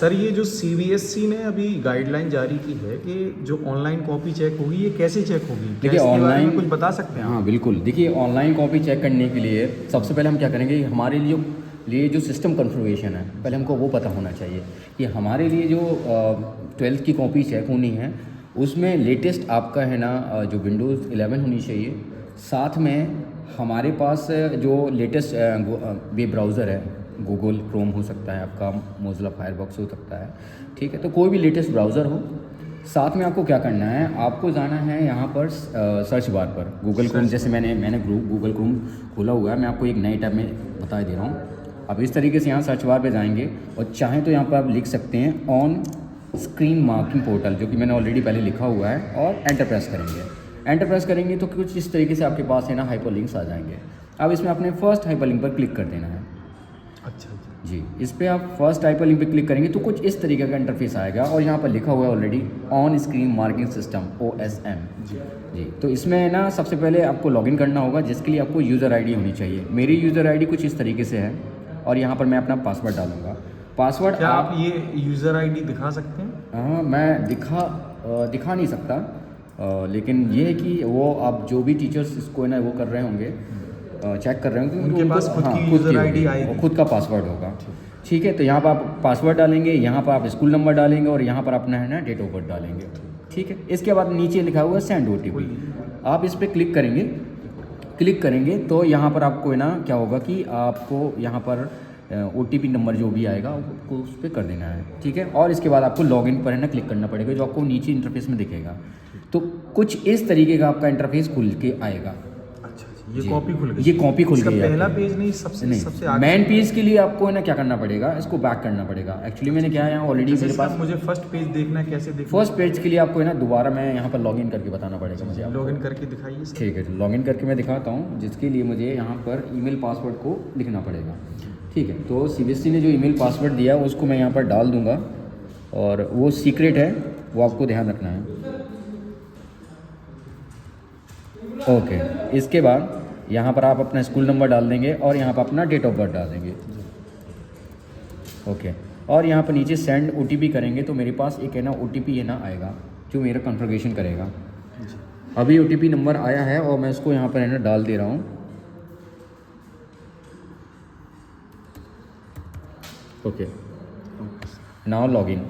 Sir ये जो CBSE ने अभी गाइडलाइन जारी की है कि जो ऑनलाइन कॉपी चेक होगी ये कैसे चेक होगी, क्या देखिए इसके बारे में ऑनलाइन कुछ बता सकते हैं आप? हाँ बिल्कुल। देखिए ऑनलाइन कॉपी चेक करने के लिए सबसे पहले हम क्या करेंगे, हमारे लिए जो सिस्टम कॉन्फ़िगरेशन है पहले हमको वो पता होना चाहिए कि हमारे लिए जो 12th की कॉपी चेक होनी है उसमें लेटेस्ट आपका है ना जो विंडोज़ 11 होनी चाहिए। साथ में हमारे पास जो लेटेस्ट वेब ब्राउज़र है, गूगल क्रोम हो सकता है, आपका मोज़िला फायरफॉक्स हो सकता है, ठीक है। तो कोई भी लेटेस्ट ब्राउज़र हो। साथ में आपको क्या करना है, आपको जाना है यहाँ पर सर्च बार पर गूगल क्रोम, जैसे मैंने गूगल क्रोम खोला हुआ है, मैं आपको एक नई टैब में बता दे रहा हूँ। अब इस तरीके से यहाँ सर्च बार पे जाएंगे और चाहें तो यहाँ पर आप लिख सकते हैं ऑन स्क्रीन मार्किंग पोर्टल, जो कि मैंने ऑलरेडी पहले लिखा हुआ है, और एंटर प्रेस करेंगे। एंटर प्रेस करेंगे तो कुछ इस तरीके से आपके पास है ना हाइपरलिंक्स आ जाएंगे। अब इसमें अपने फर्स्ट हाइपरलिंक पर क्लिक कर देना है। अच्छा जी, इस पर आप फर्स्ट हाइपरलिंक पे क्लिक करेंगे तो कुछ इस तरीके का इंटरफेस आएगा और यहाँ पर लिखा हुआ है already on screen marking system OSM। जी, तो इसमें ना सबसे पहले आपको लॉगिन करना होगा, जिसके लिए आपको यूज़र आईडी होनी चाहिए। मेरी यूज़र आईडी कुछ इस तरीके से है और यहाँ पर मैं अपना पासवर्ड डालूंगा। पासवर्ड क्या आप ये यूज़र आईडी दिखा सकते हैं? हाँ, मैं दिखा नहीं सकता, लेकिन ये है कि वो आप जो भी टीचर्स इसको है ना वो कर रहे होंगे, चेक कर रहे होंगे, उनके पास खुद हाँ, की यूज़र आईडी होगी, आएगी, खुद का पासवर्ड होगा। ठीक है, तो यहाँ पर आप पासवर्ड डालेंगे, यहाँ पर आप स्कूल नंबर डालेंगे और यहाँ पर अपना है ना डेट ऑफ बर्थ डालेंगे। ठीक है, इसके बाद नीचे लिखा हुआ है सेंड OTP, आप इस पर क्लिक करेंगे तो यहाँ पर आपको है ना क्या होगा कि आपको यहाँ पर OTP नंबर जो भी आएगा आपको उस पर कर देना है। ठीक है, और इसके बाद आपको लॉगिन पर है ना क्लिक करना पड़ेगा, जो आपको नीचे इंटरफेस में दिखेगा। तो कुछ इस तरीके का आपका इंटरफेस खुल के आएगा। ये कॉपी खुल गई, ये कॉपी खुल गई है। पहला पेज नहीं, सबसे आगे मेन पेज के लिए आपको है ना क्या करना पड़ेगा, इसको बैक करना पड़ेगा। एक्चुअली मैंने क्या है यहाँ ऑलरेडी मेरे पास, मुझे फर्स्ट पेज देखना है, कैसे देखना? फर्स्ट पेज के लिए आपको है ना दोबारा मैं यहाँ पर लॉगिन करके बताना पड़ेगा मुझे। लॉगिन करके दिखाइए सर। ठीक है, तो लॉगिन करके मैं दिखाता हूँ, जिसके लिए मुझे यहाँ पर ईमेल पासवर्ड को लिखना पड़ेगा। ठीक है, तो CBSE ने जो ईमेल पासवर्ड दिया उसको मैं यहाँ पर डाल दूँगा और वो सीक्रेट है, वो आपको ध्यान रखना है। ओके, इसके बाद यहाँ पर आप अपना स्कूल नंबर डाल देंगे और यहाँ पर अपना डेट ऑफ बर्थ डाल देंगे। ओके, और यहाँ पर नीचे सेंड OTP करेंगे तो मेरे पास एक है ना OTP है ना आएगा, जो मेरा कॉन्फ़िगरेशन करेगा। अभी OTP नंबर आया है और मैं इसको यहाँ पर है ना डाल दे रहा हूँ। Okay, now login.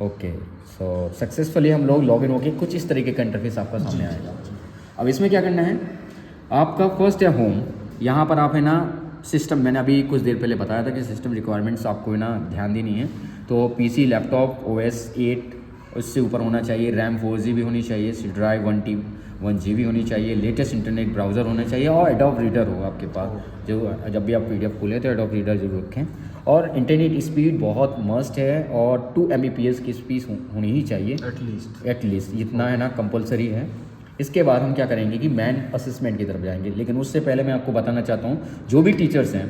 ओके, सो सक्सेसफुली हम लोग लॉगिन होके कुछ इस तरीके का इंटरफेस आपका सामने आएगा। अब इसमें क्या करना है, आपका फर्स्ट है होम, यहाँ पर आप है ना सिस्टम, मैंने अभी कुछ देर पहले बताया था कि सिस्टम रिक्वायरमेंट्स आपको है ना ध्यान देनी है। तो PC, लैपटॉप, OS 8 उससे ऊपर होना चाहिए, रैम 4GB होनी चाहिए, सी ड्राइव 1GB होनी चाहिए, लेटेस्ट इंटरनेट ब्राउज़र होना चाहिए और एडोब रीडर हो आपके पास, जो जब भी आप PDF खोलें तो एडोब रीडर जरूर रखें। और इंटरनेट स्पीड बहुत मस्ट है और 2 Mbps की स्पीड होनी ही चाहिए एटलीस्ट, इतना है ना कंपलसरी है। इसके बाद हम क्या करेंगे कि मैन असेसमेंट की तरफ जाएंगे, लेकिन उससे पहले मैं आपको बताना चाहता हूँ जो भी टीचर्स हैं,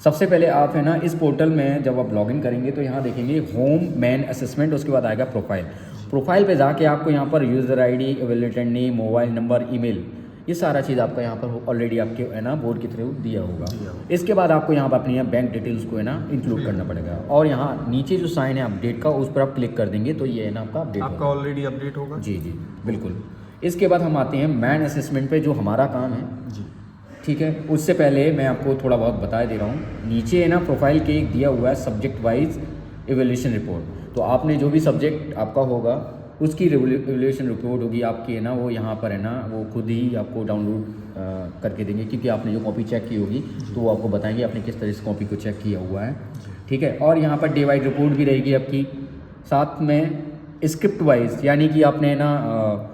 सबसे पहले आप है ना इस पोर्टल में जब आप लॉगिन करेंगे तो यहाँ देखेंगे होम मैन असेसमेंट, उसके बाद आएगा प्रोफाइल पे जाके आपको यहाँ पर user ID, available name, mobile number, email, ये सारा चीज़ आपका यहाँ पर ऑलरेडी आपके है ना बोर्ड के थ्रू दिया होगा। इसके बाद आपको यहाँ पर अपनी बैंक डिटेल्स को है ना इंक्लूड करना पड़ेगा और यहाँ नीचे जो साइन है अपडेट का, उस पर आप क्लिक कर देंगे तो ये है ना आपका अपडेट, आपका ऑलरेडी अपडेट होगा। जी बिल्कुल। इसके बाद हम आते हैं मैन असेसमेंट पे, जो हमारा काम है जी। ठीक है, उससे पहले मैं आपको थोड़ा बहुत बता दे रहा हूँ। नीचे है ना प्रोफाइल के एक दिया हुआ है सब्जेक्ट वाइज एवेल्यूशन रिपोर्ट, तो आपने जो भी सब्जेक्ट आपका होगा उसकी एवेल्यूशन रिपोर्ट होगी आपकी है ना, वो यहाँ पर है ना वो खुद ही आपको डाउनलोड करके देंगे, क्योंकि आपने जो कॉपी चेक की होगी तो वो आपको बताएंगे आपने किस तरह से कॉपी को चेक किया हुआ है। ठीक है, और यहाँ पर डे वाइज रिपोर्ट भी रहेगी आपकी, साथ में स्क्रिप्ट वाइज, यानी कि आपने ना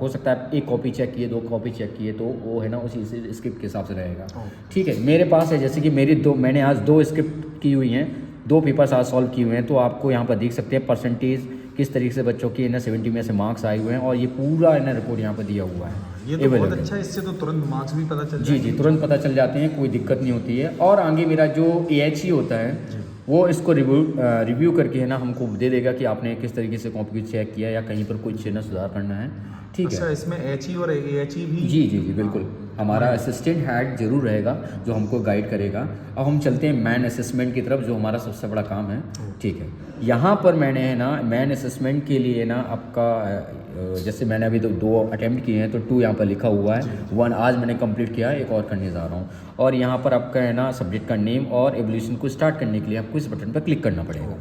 हो सकता है एक कॉपी चेक किए, 2 कॉपी चेक किए, तो वो है ना उसी से स्क्रिप्ट के हिसाब से रहेगा। ठीक है, मेरे पास है जैसे कि मैंने आज 2 स्क्रिप्ट की हुई हैं, 2 पेपर्स आज सॉल्व किए हुए हैं, तो आपको यहाँ पर देख सकते हैं परसेंटेज किस तरीके से बच्चों की है ना 70 में से मार्क्स आए हुए हैं और ये पूरा है ना रिपोर्ट यहाँ पर दिया हुआ है। ये तो बहुत अच्छा है, इससे तो तुरंत मार्क्स भी पता चल जी तुरंत पता चल जाते हैं, कोई दिक्कत नहीं होती है। और आगे मेरा जो AHE होता है वो इसको रिव्यू करके है ना हमको दे देगा कि आपने किस तरीके से कॉपी चेक किया या कहीं पर कुछ ना सुधार करना है। ठीक है, अच्छा, इसमें HE और AHE भी? जी बिल्कुल। हमारा असिस्टेंट हेड जरूर रहेगा जो हमको गाइड करेगा। अब हम चलते हैं मैन असेसमेंट की तरफ, जो हमारा सबसे बड़ा काम है। ठीक है, यहाँ पर मैंने है ना मैन असेसमेंट के लिए ना आपका जैसे मैंने अभी दो अटैम्प्ट किए हैं तो 2 यहाँ पर लिखा हुआ है, 1 आज मैंने कंप्लीट किया, एक और करने जा रहा हूँ। और यहाँ पर आपका है ना सब्जेक्ट का नेम और एवोल्यूशन को स्टार्ट करने के लिए आपको इस बटन पर क्लिक करना पड़ेगा।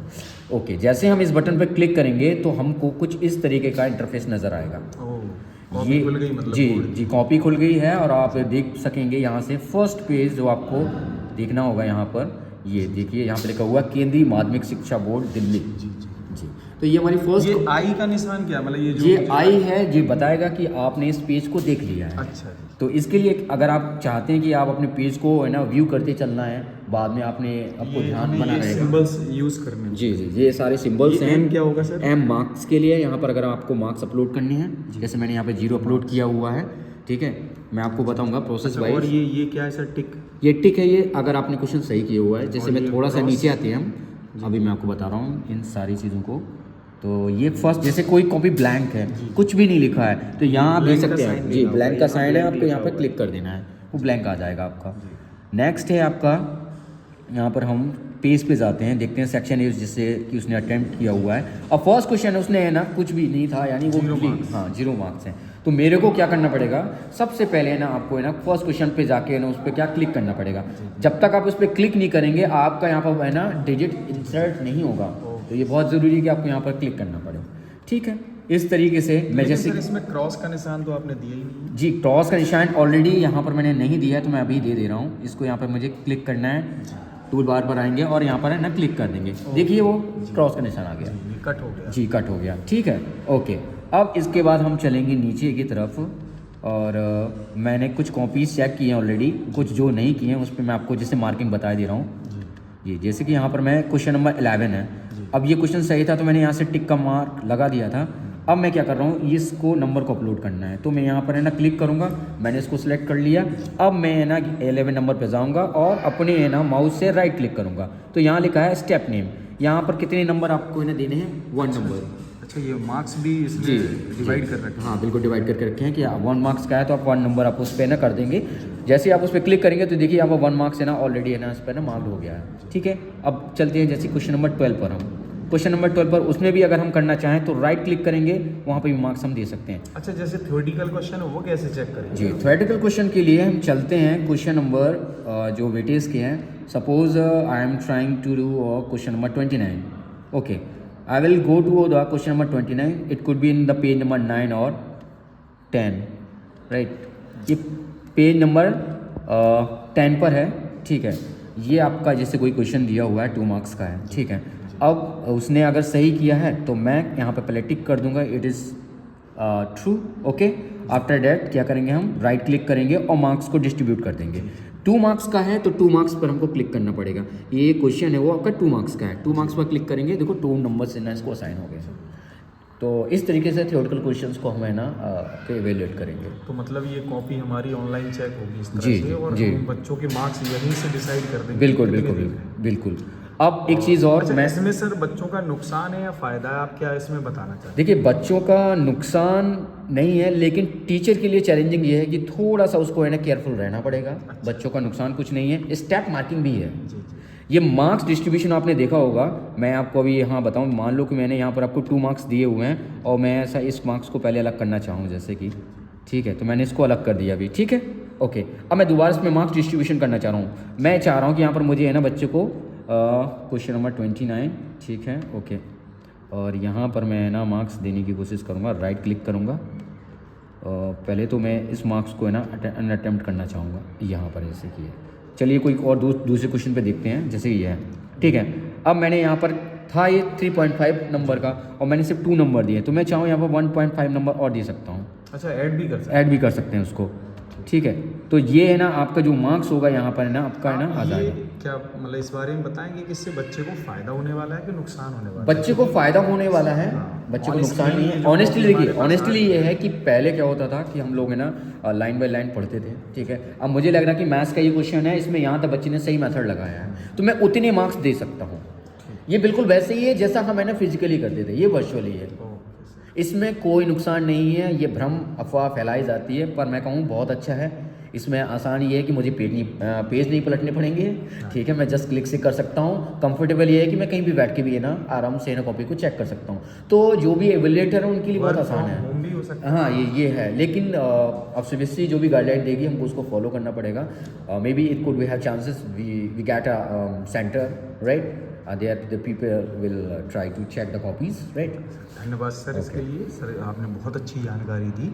ओके, जैसे हम इस बटन पर क्लिक करेंगे तो हमको कुछ इस तरीके का इंटरफेस नज़र आएगा। कॉपी खुल गई मतलब जी कॉपी खुल गई है और आप देख सकेंगे यहाँ से फर्स्ट पेज जो आपको देखना होगा यहाँ पर, ये देखिए यहाँ पर लिखा हुआ केंद्रीय माध्यमिक शिक्षा बोर्ड दिल्ली। जी तो ये हमारी फर्स्ट, ये आई का निशान क्या मतलब ये आई है, ये बताएगा कि आपने इस पेज को देख लिया है। अच्छा, तो इसके लिए अगर आप चाहते हैं कि आप अपने पेज को है ना व्यू करते चलना है, बाद में आपको ध्यान बना रहेगा, सिंबल्स यूज करने। जी ये सारे सिंबल्स हैं। एम क्या होगा सर? एम मार्क्स के लिए, यहाँ पर अगर आपको मार्क्स अपलोड करने हैं, जैसे मैंने यहाँ पे 0 अपलोड किया हुआ है। ठीक है, मैं आपको बताऊंगा प्रोसेस वाइज। और ये क्या है सर? टिक, ये टिक है, ये अगर आपने क्वेश्चन सही किया हुआ है। जैसे मैं थोड़ा सा नीचे आते हैं हम, अभी मैं आपको बता रहा हूँ इन सारी चीज़ों को। तो ये फर्स्ट, जैसे कोई कॉपी ब्लैंक है, कुछ भी नहीं लिखा है, तो यहाँ आप देख सकते हैं जी ब्लैंक का साइन है, आपको यहाँ पे क्लिक कर देना है, वो ब्लैंक आ जाएगा आपका। नेक्स्ट है आपका, यहाँ पर हम पेज पे जाते हैं, देखते हैं सेक्शन ए जिससे कि उसने अटेम्प्ट किया हुआ है। और फर्स्ट क्वेश्चन उसने है ना कुछ भी नहीं था, यानी वो 0 मार्क्स हैं। तो मेरे को क्या करना पड़ेगा, सबसे पहले है ना आपको है ना फर्स्ट क्वेश्चन पे जाके है ना उस पर क्या क्लिक करना पड़ेगा। जब तक आप उस पर क्लिक नहीं करेंगे आपका यहाँ पर है ना डिजिट इंसर्ट नहीं होगा, तो ये बहुत ज़रूरी है कि आपको यहाँ पर क्लिक करना पड़े। ठीक है, इस तरीके से मैं जैसे इसमें क्रॉस का निशान तो आपने दिया ही नहीं। जी क्रॉस का निशान ऑलरेडी यहाँ पर मैंने नहीं दिया है, तो मैं अभी दे रहा हूँ। इसको यहाँ पर मुझे क्लिक करना है, टूल बार पर आएंगे और यहाँ पर है ना क्लिक कर देंगे, देखिए वो क्रॉस का निशान आ गया, कट हो गया। जी कट हो गया। ठीक है, ओके। अब इसके बाद हम चलेंगे नीचे की तरफ, और मैंने कुछ कॉपीज़ चेक किए हैं ऑलरेडी, कुछ जो नहीं किए हैं उस पर मैं आपको जैसे मार्किंग बता दे रहा हूँ। जी जैसे कि यहाँ पर मैं क्वेश्चन नंबर 11 है, अब ये क्वेश्चन सही था तो मैंने यहाँ से टिक का मार्क लगा दिया था। अब मैं क्या कर रहा हूँ, इसको नंबर को अपलोड करना है, तो मैं यहाँ पर है ना क्लिक करूँगा, मैंने इसको सिलेक्ट कर लिया। अब मैं है ना 11 नंबर पे जाऊँगा और अपने है ना माउस से राइट क्लिक करूँगा, तो यहाँ लिखा है स्टेप नेम, यहाँ पर कितने नंबर आपको है ना देने हैं, 1 नंबर। अच्छा, ये मार्क्स भी इसमें डिवाइड कर रखे हैं? हाँ बिल्कुल डिवाइड करके रखे हैं कि 1 मार्क्स का है तो आप 1 नंबर आप उस पर ना कर देंगे। जैसे आप उस पर क्लिक करेंगे तो देखिए आपका 1 मार्क्स है ना ऑलरेडी है ना इस पर ना मार्क्ड हो गया है। ठीक है, अब चलते हैं जैसे क्वेश्चन नंबर 12 पर। हम क्वेश्चन नंबर 12 पर उसमें भी अगर हम करना चाहें तो राइट क्लिक करेंगे, वहाँ पर भी मार्क्स हम दे सकते हैं। अच्छा, जैसे थ्योरेटिकल क्वेश्चन है वो कैसे चेक करेंगे? जी थ्योरेटिकल क्वेश्चन के लिए हम चलते हैं क्वेश्चन नंबर जो वेटेज के हैं। Suppose I am trying to do question number 29। Okay, I will go to the question number 29. It could be in the page number 9 or 10, right? ये पेज नंबर 10 पर है। ठीक है, ये आपका जैसे कोई क्वेश्चन दिया हुआ है 2 मार्क्स का है। ठीक है, अब उसने अगर सही किया है तो मैं यहाँ पे पहले टिक कर दूंगा, it is true. Okay, after that क्या करेंगे, हम राइट क्लिक करेंगे और मार्क्स को डिस्ट्रीब्यूट कर देंगे। 2 मार्क्स का है तो 2 मार्क्स पर हमको क्लिक करना पड़ेगा। ये क्वेश्चन है वो आपका 2 मार्क्स का है, 2 मार्क्स पर क्लिक करेंगे, देखो 2 नंबर से ना इसको असाइन हो गया। तो इस तरीके से थ्योरेटिकल क्वेश्चंस को हम है ना एवेल्यूएट करेंगे। तो मतलब ये कॉपी हमारी ऑनलाइन चेक होगी इस तरह जी, से, और जी। हम बच्चों के मार्क्स यहीं से डिसाइड कर देंगे। बिल्कुल बिल्कुल बिल्कुल। अब एक चीज़ और, अच्छा, मैं इसमें सर बच्चों का नुकसान है या फ़ायदा है, आप क्या इसमें बताना चाहते हैं? देखिए बच्चों का नुकसान नहीं है, लेकिन टीचर के लिए चैलेंजिंग ये है कि थोड़ा सा उसको है ना केयरफुल रहना पड़ेगा। बच्चों का नुकसान कुछ नहीं है, स्टेप मार्किंग भी है। ये मार्क्स डिस्ट्रीब्यूशन आपने देखा होगा, मैं आपको अभी यहाँ बताऊँ, मान लो कि मैंने यहाँ पर आपको 2 मार्क्स दिए हुए हैं और मैं ऐसा इस मार्क्स को पहले अलग करना चाहूँ जैसे कि, ठीक है, तो मैंने इसको अलग कर दिया अभी। ठीक है, ओके। अब मैं दोबारा इसमें मार्क्स डिस्ट्रीब्यूशन करना चाह रहा हूँ। मैं चाह रहा हूँ कि यहाँ पर मुझे है ना बच्चे को क्वेश्चन नंबर 29, ठीक है, ओके, और यहाँ पर मैं ना मार्क्स देने की कोशिश करूँगा, राइट क्लिक करूँगा। पहले तो मैं इस मार्क्स को है ना अटेम्प्ट करना चाहूँगा यहाँ पर, जैसे कि है। चलिए कोई और दूसरे क्वेश्चन पे देखते हैं, जैसे ये है। ठीक है, अब मैंने यहाँ पर था ये 3.5 नंबर का और मैंने सिर्फ 2 नंबर दिए, तो मैं चाहूँ यहाँ पर 1.5 नंबर और दे सकता हूँ। अच्छा, ऐड भी कर सकते हैं उसको। ठीक है, तो ये है ना आपका जो मार्क्स होगा यहाँ पर है ना आपका है ना आ जाएगा। क्या मतलब इस बारे में बताएंगे कि इससे बच्चे को फ़ायदा होने वाला है कि नुकसान होने वाला है? बच्चे को फ़ायदा होने वाला है, बच्चे को नुकसान नहीं है। ऑनेस्टली ये है कि पहले क्या होता था कि हम लोग है ना लाइन बाय लाइन पढ़ते थे। ठीक है, अब मुझे लग रहा है कि मैथ्स का ये क्वेश्चन है, इसमें यहाँ तक बच्चे ने सही मेथड लगाया है, तो मैं उतने मार्क्स दे सकता हूँ। ये बिल्कुल वैसे ही है जैसा हम है ना फिजिकली करते थे, ये वर्चुअली है, इसमें कोई नुकसान नहीं है। ये भ्रम अफवाह फैलाई जाती है, पर मैं कहूँ बहुत अच्छा है। इसमें आसान ये है कि मुझे पेज नहीं पलटने पड़ेंगे, ठीक है, मैं जस्ट क्लिक से कर सकता हूँ। कंफर्टेबल ये है कि मैं कहीं भी बैठ के भी है ना आराम से ना कॉपी को चेक कर सकता हूँ। तो जो भी एवेलेटर है उनके लिए बहुत आसान है। होम भी हो सकता है। हाँ ये है, लेकिन अब सीबीएसई जो भी गाइडलाइन देगी हमको उसको फॉलो करना पड़ेगा। Maybe it could we have chances we get a centre, right, there the people will try to check the copies, right. धन्यवाद सर इसके लिए। सर आपने बहुत अच्छी जानकारी दी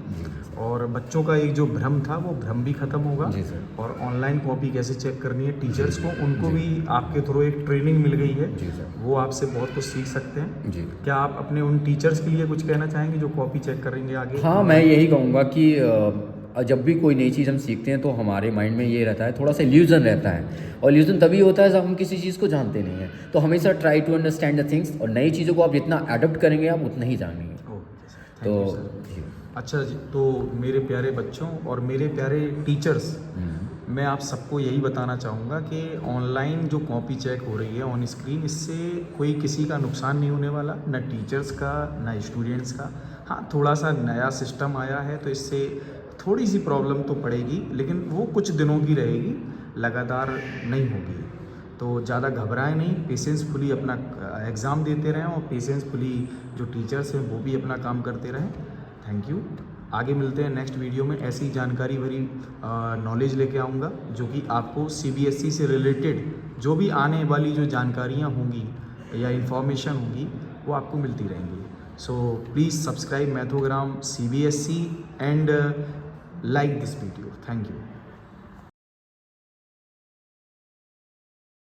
और बच्चों का एक जो भ्रम था वो भ्रम भी खत्म होगा। जी सर। और ऑनलाइन कॉपी कैसे चेक करनी है टीचर्स को, उनको भी आपके थ्रू एक ट्रेनिंग मिल गई है। जी सर। वो आपसे बहुत कुछ सीख सकते हैं। जी। क्या आप अपने उन टीचर्स के लिए कुछ कहना चाहेंगे जो कॉपी चेक करेंगे आगे? हाँ, मैं यही कहूँगा कि जब भी कोई नई चीज़ हम सीखते हैं तो हमारे माइंड में ये रहता है, थोड़ा सा इल्यूजन रहता है, और इल्यूजन तभी होता है जब हम किसी चीज़ को जानते नहीं हैं। तो हमेशा try to understand the things, और नई चीज़ों को आप जितना अडॉप्ट करेंगे आप उतना ही जानेंगे। ओके सर, तो थैंक यू सर। अच्छा जी, तो मेरे प्यारे बच्चों और मेरे प्यारे टीचर्स, मैं आप सबको यही बताना चाहूँगा कि ऑनलाइन जो कॉपी चेक हो रही है ऑन स्क्रीन, इससे कोई किसी का नुकसान नहीं होने वाला, ना टीचर्स का ना स्टूडेंट्स का। हाँ, थोड़ा सा नया सिस्टम आया है तो इससे थोड़ी सी प्रॉब्लम तो पड़ेगी, लेकिन वो कुछ दिनों की रहेगी, लगातार नहीं होगी। तो ज़्यादा घबराएं नहीं, पेशेंसफुली अपना एग्ज़ाम देते रहें और पेशेंसफुली जो टीचर्स हैं वो भी अपना काम करते रहें। Thank you. आगे मिलते हैं नेक्स्ट वीडियो में। ऐसी जानकारी भरी नॉलेज लेके आऊँगा जो कि आपको सीबीएसई से रिलेटेड जो भी आने वाली जो जानकारियाँ होंगी या इन्फॉर्मेशन होगी वो आपको मिलती रहेंगी। So please subscribe Mathogram CBSE and like this video. Thank you.